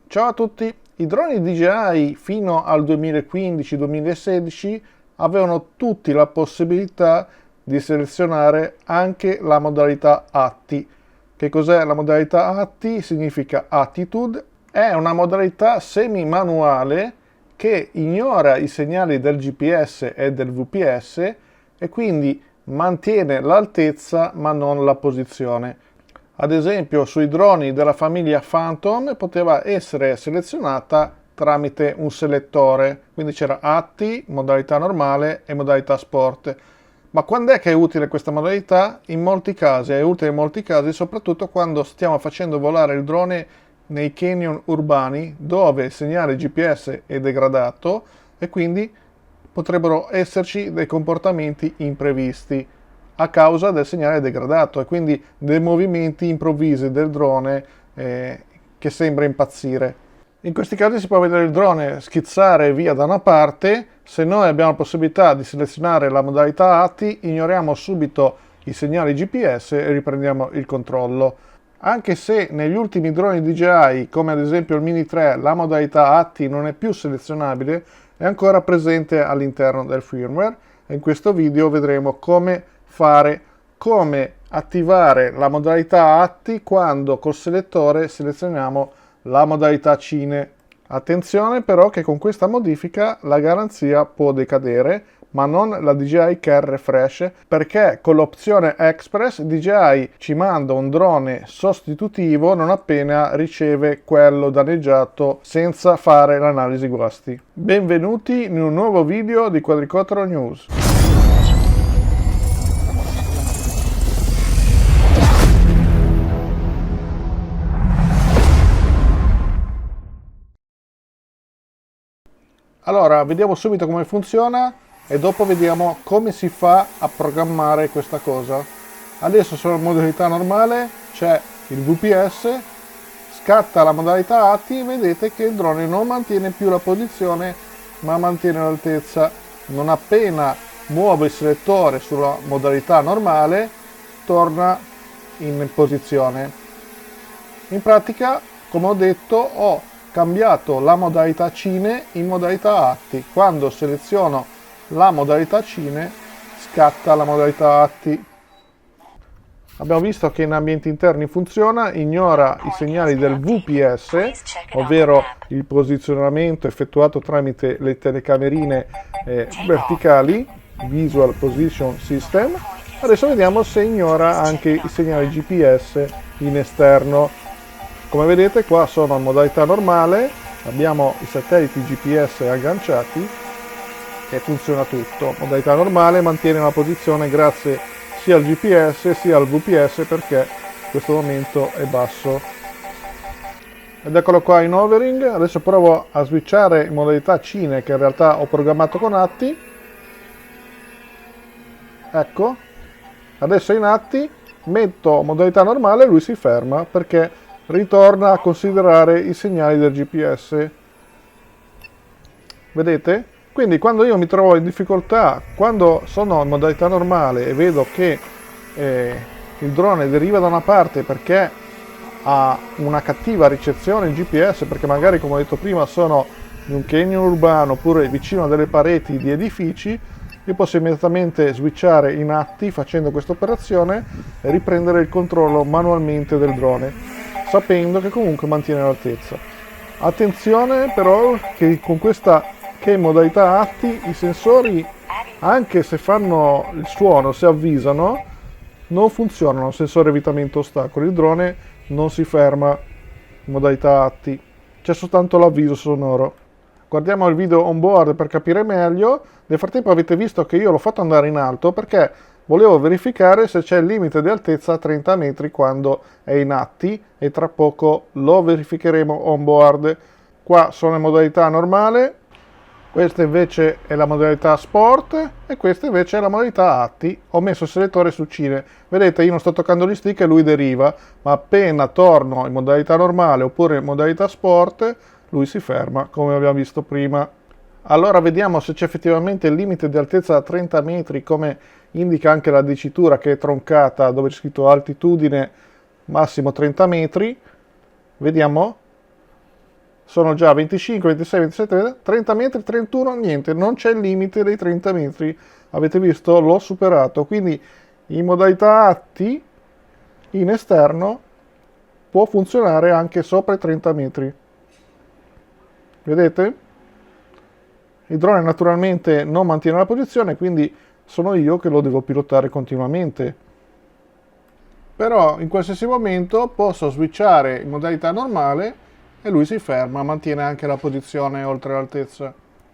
Ciao a tutti! I droni DJI fino al 2015-2016 avevano tutti la possibilità di selezionare anche la modalità ATTI. Che cos'è la modalità ATTI? Significa Attitude. È una modalità semi-manuale che ignora i segnali del GPS e del VPS e quindi mantiene l'altezza ma non la posizione. Ad esempio, sui droni della famiglia Phantom poteva essere selezionata tramite un selettore, quindi c'era ATTI, modalità normale e modalità sport. Ma quando è che è utile questa modalità? In molti casi, è utile in molti casi, soprattutto quando stiamo facendo volare il drone nei canyon urbani dove il segnale GPS è degradato e quindi potrebbero esserci dei comportamenti imprevisti a causa del segnale degradato e quindi dei movimenti improvvisi del drone che sembra impazzire. In questi casi si può vedere il drone schizzare via da una parte. Se noi abbiamo la possibilità di selezionare la modalità ATTI, ignoriamo subito i segnali GPS e riprendiamo il controllo. Anche se negli ultimi droni DJI, come ad esempio il Mini 3, la modalità ATTI non è più selezionabile, è ancora presente all'interno del firmware e in questo video vedremo come attivare la modalità ATTI quando col selettore selezioniamo la modalità Cine. Attenzione però che con questa modifica la garanzia può decadere, ma non la DJI Care Refresh, perché con l'opzione Express DJI ci manda un drone sostitutivo non appena riceve quello danneggiato senza fare l'analisi guasti. Benvenuti in un nuovo video di Quadricottero News. Allora, vediamo subito come funziona e dopo vediamo come si fa a programmare questa cosa. Adesso sono in modalità normale, c'è il VPS, scatta la modalità ATTI e vedete che il drone non mantiene più la posizione ma mantiene l'altezza. Non appena muovo il selettore sulla modalità normale, torna in posizione. In pratica, come ho detto, ho cambiato la modalità Cine in modalità ATTI. Quando seleziono la modalità Cine scatta la modalità ATTI. Abbiamo visto che in ambienti interni funziona, ignora i segnali del VPS, ovvero il posizionamento effettuato tramite le telecamerine verticali, Visual Position System. Adesso vediamo se ignora anche i segnali GPS in esterno. Come vedete qua sono in modalità normale, abbiamo i satelliti GPS agganciati e funziona tutto. Modalità normale mantiene la posizione grazie sia al GPS sia al VPS perché in questo momento è basso. Ed eccolo qua in overing. Adesso provo a switchare in modalità Cine che in realtà ho programmato con ATTI. Ecco, adesso in ATTI metto modalità normale e lui si ferma perché ritorna a considerare i segnali del GPS. Vedete? Quindi quando io mi trovo in difficoltà, quando sono in modalità normale e vedo che il drone deriva da una parte perché ha una cattiva ricezione il GPS, perché magari come ho detto prima sono in un canyon urbano oppure vicino a delle pareti di edifici, io posso immediatamente switchare in ATTI facendo questa operazione e riprendere il controllo manualmente del drone, sapendo che comunque mantiene l'altezza. Attenzione però che con questa in modalità ATTI i sensori, anche se fanno il suono, se avvisano, non funzionano, sensore evitamento ostacoli, il drone non si ferma in modalità ATTI, c'è soltanto l'avviso sonoro. Guardiamo il video on board per capire meglio. Nel frattempo avete visto che io l'ho fatto andare in alto perché volevo verificare se c'è il limite di altezza a 30 metri quando è in ATTI e tra poco lo verificheremo on board. Qua sono in modalità normale, questa invece è la modalità sport e questa invece è la modalità ATTI. Ho messo il selettore su Cine. Vedete, io non sto toccando gli stick e lui deriva, ma appena torno in modalità normale oppure in modalità sport, lui si ferma, come abbiamo visto prima. Allora vediamo se c'è effettivamente il limite di altezza da 30 metri, come indica anche la dicitura che è troncata, dove c'è scritto altitudine massimo 30 metri. Vediamo. sono già 25, 26, 27, 30 metri, 31, niente, non c'è il limite dei 30 metri. Avete visto? L'ho superato. Quindi in modalità atti, in esterno, può funzionare anche sopra i 30 metri. Vedete? Il drone naturalmente non mantiene la posizione, quindi sono io che lo devo pilotare continuamente. Però in qualsiasi momento posso switchare in modalità normale e lui si ferma, mantiene anche la posizione oltre l'altezza.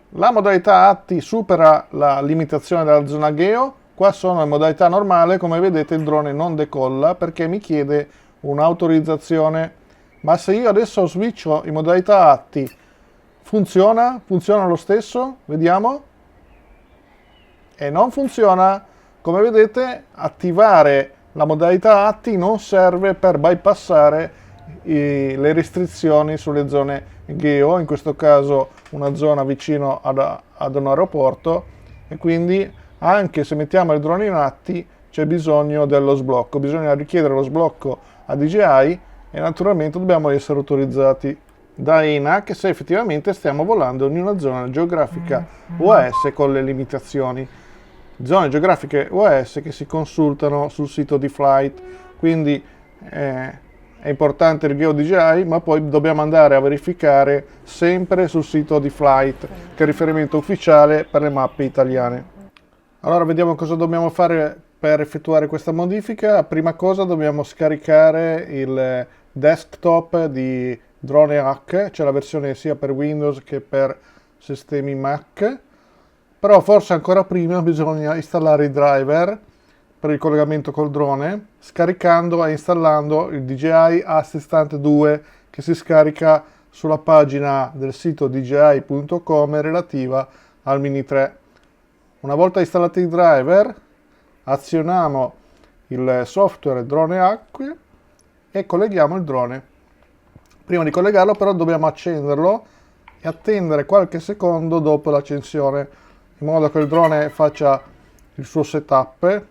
La modalità atti supera la limitazione della zona geo. Qua sono in modalità normale, come vedete il drone non decolla perché mi chiede un'autorizzazione. Ma se io adesso switcho in modalità atti, funziona? Funziona lo stesso? Vediamo. E non funziona. Come vedete, attivare la modalità atti non serve per bypassare le restrizioni sulle zone geo, in questo caso una zona vicino ad un aeroporto, e quindi anche se mettiamo il drone in atti c'è bisogno dello sblocco, bisogna richiedere lo sblocco a DJI e naturalmente dobbiamo essere autorizzati da ENAC se effettivamente stiamo volando in una zona geografica UAS con le limitazioni. Zone geografiche UAS che si consultano sul sito di Flight, quindi è importante il GeoDJI, ma poi dobbiamo andare a verificare sempre sul sito di Flight, che è il riferimento ufficiale per le mappe italiane. Allora vediamo cosa dobbiamo fare per effettuare questa modifica. Prima cosa dobbiamo scaricare il desktop di Drone Hack, c'è la versione sia per Windows che per sistemi Mac, però forse ancora prima bisogna installare i driver per il collegamento col drone, scaricando e installando il DJI Assistant 2 che si scarica sulla pagina del sito dji.com relativa al Mini 3. Una volta installati i driver, azioniamo il software Drone Hack e colleghiamo il drone. Prima di collegarlo però dobbiamo accenderlo e attendere qualche secondo dopo l'accensione, in modo che il drone faccia il suo setup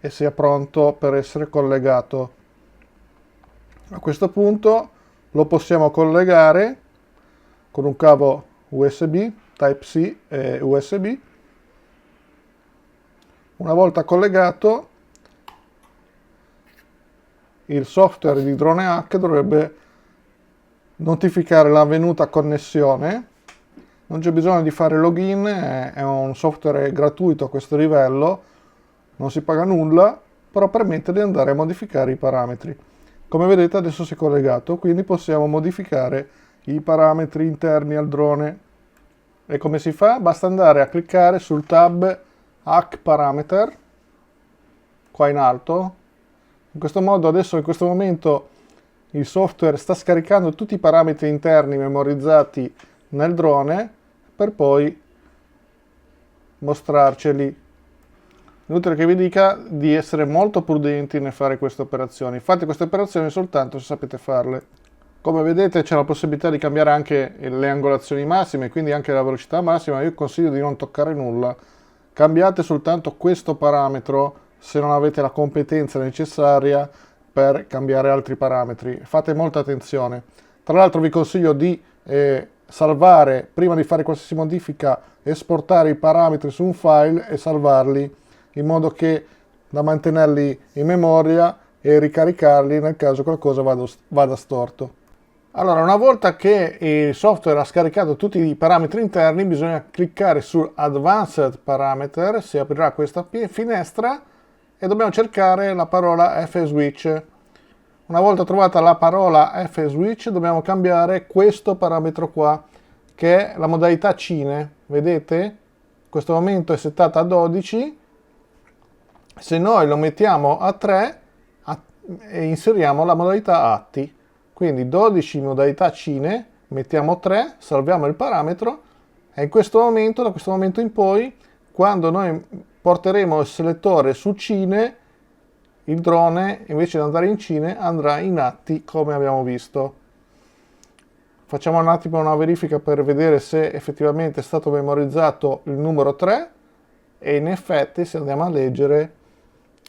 e sia pronto per essere collegato. A questo punto lo possiamo collegare con un cavo USB, Type-C e USB. Una volta collegato, il software di Drone Hack dovrebbe notificare l'avvenuta connessione. Non c'è bisogno di fare login, è un software gratuito a questo livello, non si paga nulla, però permette di andare a modificare i parametri. Come vedete adesso si è collegato, quindi possiamo modificare i parametri interni al drone. E come si fa? Basta andare a cliccare sul tab Hack Parameter, qua in alto. In questo modo adesso in questo momento il software sta scaricando tutti i parametri interni memorizzati nel drone per poi mostrarceli. Inutile che vi dica di essere molto prudenti nel fare queste operazioni. Fate queste operazioni soltanto se sapete farle. Come vedete c'è la possibilità di cambiare anche le angolazioni massime, quindi anche la velocità massima. Io consiglio di non toccare nulla. Cambiate soltanto questo parametro se non avete la competenza necessaria per cambiare altri parametri. Fate molta attenzione. Tra l'altro vi consiglio di salvare, prima di fare qualsiasi modifica, esportare i parametri su un file e salvarli, in modo che da mantenerli in memoria e ricaricarli nel caso qualcosa vada storto. Allora, una volta che il software ha scaricato tutti i parametri interni, bisogna cliccare su Advanced Parameter, si aprirà questa finestra e dobbiamo cercare la parola F-Switch. Una volta trovata la parola F-Switch dobbiamo cambiare questo parametro qua, che è la modalità Cine. Vedete? In questo momento è settata a 12. Se noi lo mettiamo a 3 e inseriamo la modalità atti, quindi 12 modalità Cine, mettiamo 3, salviamo il parametro e in questo momento, da questo momento in poi, quando noi porteremo il selettore su Cine, il drone invece di andare in Cine andrà in atti come abbiamo visto. Facciamo un attimo una verifica per vedere se effettivamente è stato memorizzato il numero 3 e in effetti se andiamo a leggere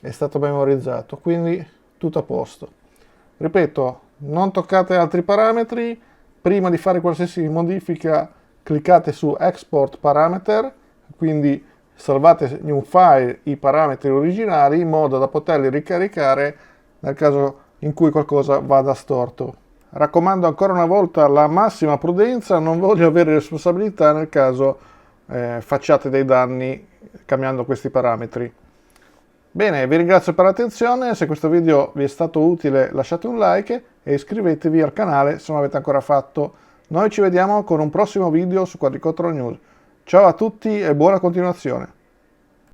è stato memorizzato, quindi tutto a posto. Ripeto, non toccate altri parametri, prima di fare qualsiasi modifica cliccate su Export Parameter, quindi salvate in un file i parametri originali in modo da poterli ricaricare nel caso in cui qualcosa vada storto. Raccomando ancora una volta la massima prudenza, non voglio avere responsabilità nel caso facciate dei danni cambiando questi parametri. Bene, vi ringrazio per l'attenzione, se questo video vi è stato utile lasciate un like e iscrivetevi al canale se non l'avete ancora fatto. Noi ci vediamo con un prossimo video su Quadricontro News. Ciao a tutti e buona continuazione!